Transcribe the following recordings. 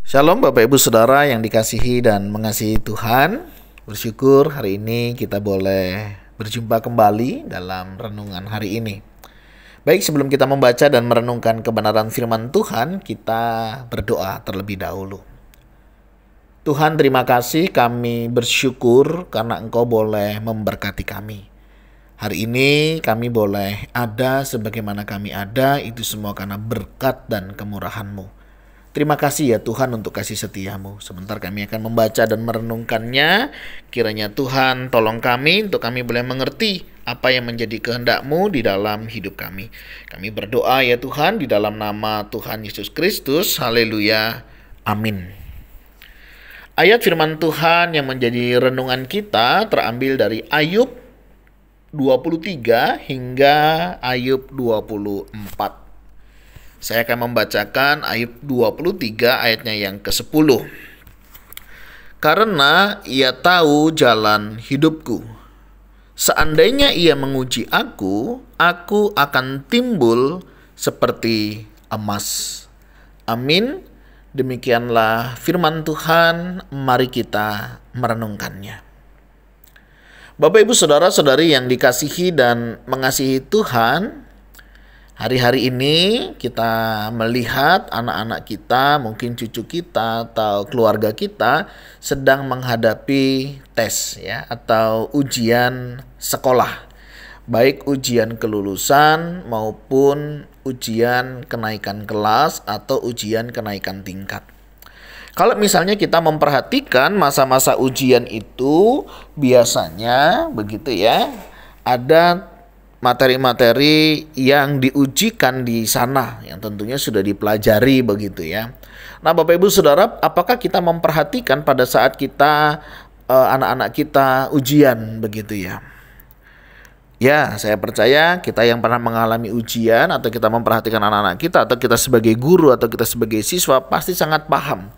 Shalom Bapak Ibu Saudara yang dikasihi dan mengasihi Tuhan. Bersyukur hari ini kita boleh berjumpa kembali dalam renungan hari ini. Baik, sebelum kita membaca dan merenungkan kebenaran firman Tuhan, kita berdoa terlebih dahulu. Tuhan, terima kasih, kami bersyukur karena Engkau boleh memberkati kami. Hari ini kami boleh ada sebagaimana kami ada, itu semua karena berkat dan kemurahan-Mu. Terima kasih ya Tuhan untuk kasih setiamu. Sebentar kami akan membaca dan merenungkannya. Kiranya Tuhan tolong kami untuk kami boleh mengerti apa yang menjadi kehendak-Mu di dalam hidup kami. Kami berdoa ya Tuhan di dalam nama Tuhan Yesus Kristus. Haleluya. Amin. Ayat firman Tuhan yang menjadi renungan kita terambil dari Ayub 23 hingga Ayub 24. Saya akan membacakan Ayub 23 ayatnya yang ke-10. Karena ia tahu jalan hidupku. Seandainya ia menguji aku akan timbul seperti emas. Amin. Demikianlah firman Tuhan, mari kita merenungkannya. Bapak Ibu Saudara-saudari yang dikasihi dan mengasihi Tuhan, hari-hari ini kita melihat anak-anak kita, mungkin cucu kita atau keluarga kita sedang menghadapi tes ya atau ujian sekolah. Baik ujian kelulusan maupun ujian kenaikan kelas atau ujian kenaikan tingkat. Kalau misalnya kita memperhatikan masa-masa ujian itu biasanya begitu ya, ada materi-materi yang diujikan di sana yang tentunya sudah dipelajari begitu ya. Nah, Bapak Ibu Saudara, apakah kita memperhatikan pada saat kita anak-anak kita ujian begitu ya? Ya, saya percaya kita yang pernah mengalami ujian atau kita memperhatikan anak-anak kita atau kita sebagai guru atau kita sebagai siswa pasti sangat paham.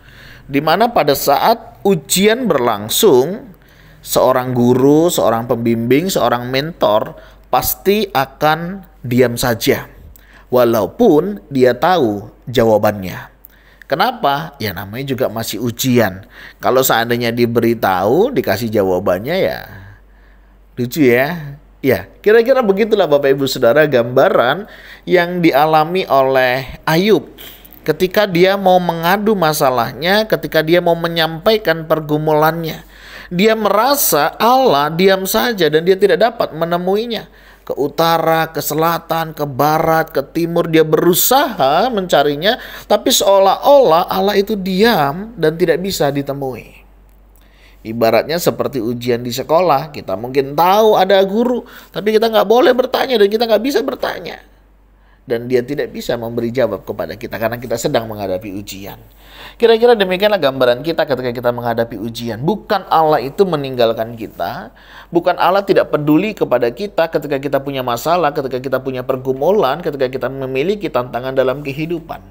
Di mana pada saat ujian berlangsung, seorang guru, seorang pembimbing, seorang mentor pasti akan diam saja, walaupun dia tahu jawabannya. Kenapa? Ya namanya juga masih ujian. Kalau seandainya diberitahu, dikasih jawabannya ya lucu ya. Ya, kira-kira begitulah Bapak Ibu Saudara gambaran yang dialami oleh Ayub. Ketika dia mau mengadu masalahnya, ketika dia mau menyampaikan pergumulannya, dia merasa Allah diam saja dan dia tidak dapat menemuinya. Ke utara, ke selatan, ke barat, ke timur, dia berusaha mencarinya, tapi seolah-olah Allah itu diam dan tidak bisa ditemui. Ibaratnya seperti ujian di sekolah, kita mungkin tahu ada guru, tapi kita nggak boleh bertanya dan kita nggak bisa bertanya. Dan dia tidak bisa memberi jawab kepada kita karena kita sedang menghadapi ujian. Kira-kira demikianlah gambaran kita ketika kita menghadapi ujian. Bukan Allah itu meninggalkan kita, bukan Allah tidak peduli kepada kita ketika kita punya masalah, ketika kita punya pergumulan, ketika kita memiliki tantangan dalam kehidupan.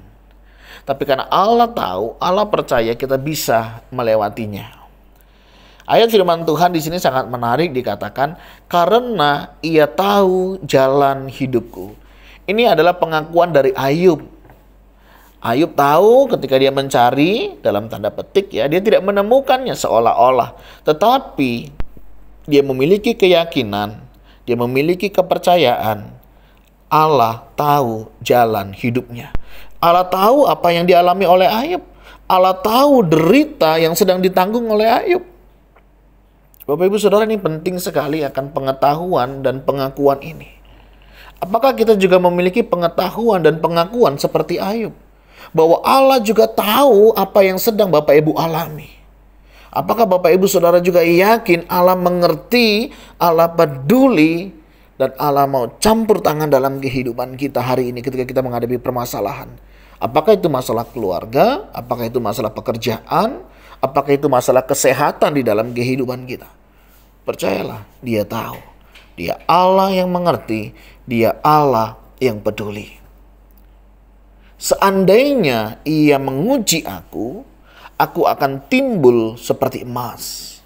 Tapi karena Allah tahu, Allah percaya kita bisa melewatinya. Ayat firman Tuhan di sini sangat menarik, dikatakan karena ia tahu jalan hidupku. Ini adalah pengakuan dari Ayub. Ayub tahu ketika dia mencari, dalam tanda petik ya, dia tidak menemukannya seolah-olah. Tetapi dia memiliki keyakinan, dia memiliki kepercayaan. Allah tahu jalan hidupnya. Allah tahu apa yang dialami oleh Ayub. Allah tahu derita yang sedang ditanggung oleh Ayub. Bapak Ibu Saudara, ini penting sekali akan pengetahuan dan pengakuan ini. Apakah kita juga memiliki pengetahuan dan pengakuan seperti Ayub? Bahwa Allah juga tahu apa yang sedang Bapak Ibu alami. Apakah Bapak Ibu Saudara juga yakin Allah mengerti, Allah peduli, dan Allah mau campur tangan dalam kehidupan kita hari ini ketika kita menghadapi permasalahan? Apakah itu masalah keluarga? Apakah itu masalah pekerjaan? Apakah itu masalah kesehatan di dalam kehidupan kita? Percayalah, dia tahu. Dia Allah yang mengerti, dia Allah yang peduli. Seandainya ia menguji aku akan timbul seperti emas.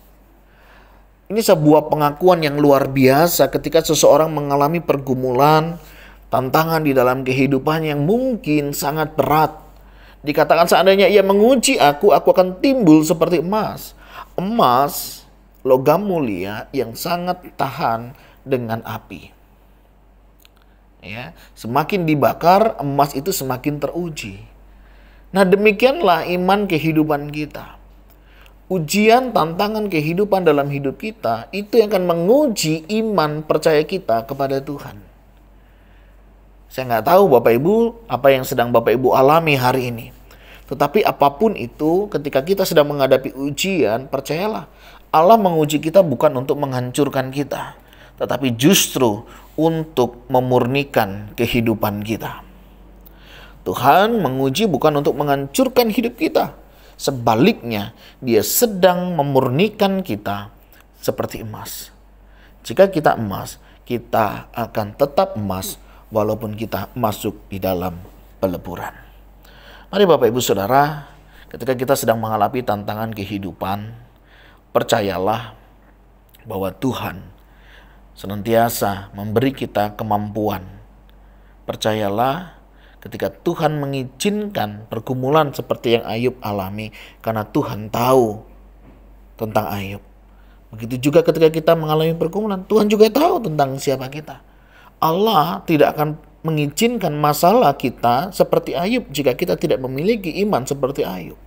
Ini sebuah pengakuan yang luar biasa ketika seseorang mengalami pergumulan, tantangan di dalam kehidupan yang mungkin sangat berat. Dikatakan seandainya ia menguji aku akan timbul seperti emas. Emas, logam mulia yang sangat tahan dengan api. Ya, semakin dibakar, emas itu semakin teruji. Nah, demikianlah iman kehidupan kita. Ujian, tantangan kehidupan dalam hidup kita itu yang akan menguji iman percaya kita kepada Tuhan. Saya nggak tahu Bapak Ibu apa yang sedang Bapak Ibu alami hari ini. Tetapi apapun itu, ketika kita sedang menghadapi ujian, percayalah, Allah menguji kita bukan untuk menghancurkan kita, tetapi justru untuk memurnikan kehidupan kita. Tuhan menguji bukan untuk menghancurkan hidup kita. Sebaliknya, Dia sedang memurnikan kita seperti emas. Jika kita emas, kita akan tetap emas walaupun kita masuk di dalam peleburan. Mari Bapak Ibu Saudara, ketika kita sedang mengalami tantangan kehidupan, percayalah bahwa Tuhan senantiasa memberi kita kemampuan. Percayalah ketika Tuhan mengizinkan pergumulan seperti yang Ayub alami, karena Tuhan tahu tentang Ayub. Begitu juga ketika kita mengalami pergumulan, Tuhan juga tahu tentang siapa kita. Allah tidak akan mengizinkan masalah kita seperti Ayub jika kita tidak memiliki iman seperti Ayub.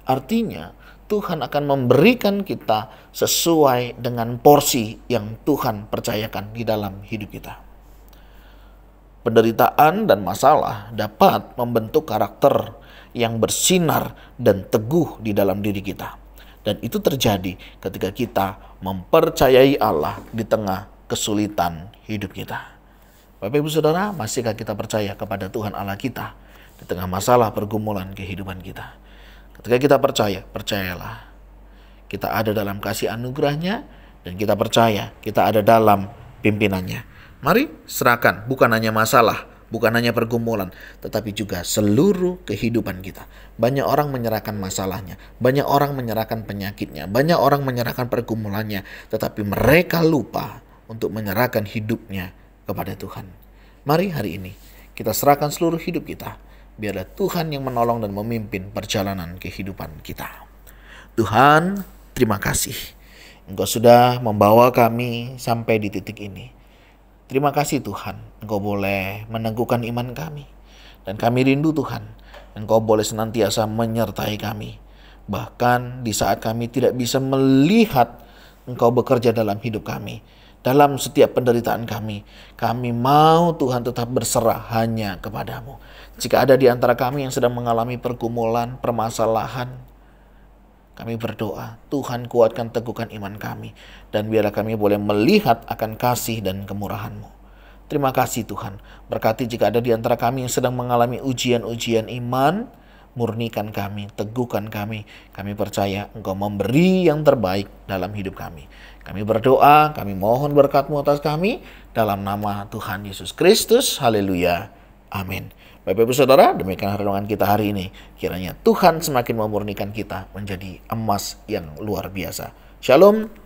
Artinya, Tuhan akan memberikan kita sesuai dengan porsi yang Tuhan percayakan di dalam hidup kita. Penderitaan dan masalah dapat membentuk karakter yang bersinar dan teguh di dalam diri kita. Dan itu terjadi ketika kita mempercayai Allah di tengah kesulitan hidup kita. Bapak Ibu Saudara, masihkah kita percaya kepada Tuhan Allah kita di tengah masalah pergumulan kehidupan kita? Ketika kita percaya, percayalah, kita ada dalam kasih anugerahnya, dan kita percaya kita ada dalam pimpinannya. Mari serahkan bukan hanya masalah, bukan hanya pergumulan, tetapi juga seluruh kehidupan kita. Banyak orang menyerahkan masalahnya, banyak orang menyerahkan penyakitnya, banyak orang menyerahkan pergumulannya, tetapi mereka lupa untuk menyerahkan hidupnya kepada Tuhan. Mari hari ini kita serahkan seluruh hidup kita. Biarlah Tuhan yang menolong dan memimpin perjalanan kehidupan kita. Tuhan, terima kasih. Engkau sudah membawa kami sampai di titik ini. Terima kasih Tuhan, Engkau boleh meneguhkan iman kami. Dan kami rindu Tuhan, Engkau boleh senantiasa menyertai kami. Bahkan di saat kami tidak bisa melihat Engkau bekerja dalam hidup kami, dalam setiap penderitaan kami mau Tuhan tetap berserah hanya kepadamu. Jika ada di antara kami yang sedang mengalami pergumulan, permasalahan, kami berdoa, Tuhan kuatkan teguhkan iman kami. Dan biarlah kami boleh melihat akan kasih dan kemurahan-Mu. Terima kasih Tuhan. Berkati jika ada di antara kami yang sedang mengalami ujian-ujian iman, murnikan kami, teguhkan kami. Kami percaya Engkau memberi yang terbaik dalam hidup kami. Kami berdoa, kami mohon berkat-Mu atas kami. Dalam nama Tuhan Yesus Kristus. Haleluya. Amin. Bapak Ibu Saudara, demikian renungan kita hari ini. Kiranya Tuhan semakin memurnikan kita menjadi emas yang luar biasa. Shalom.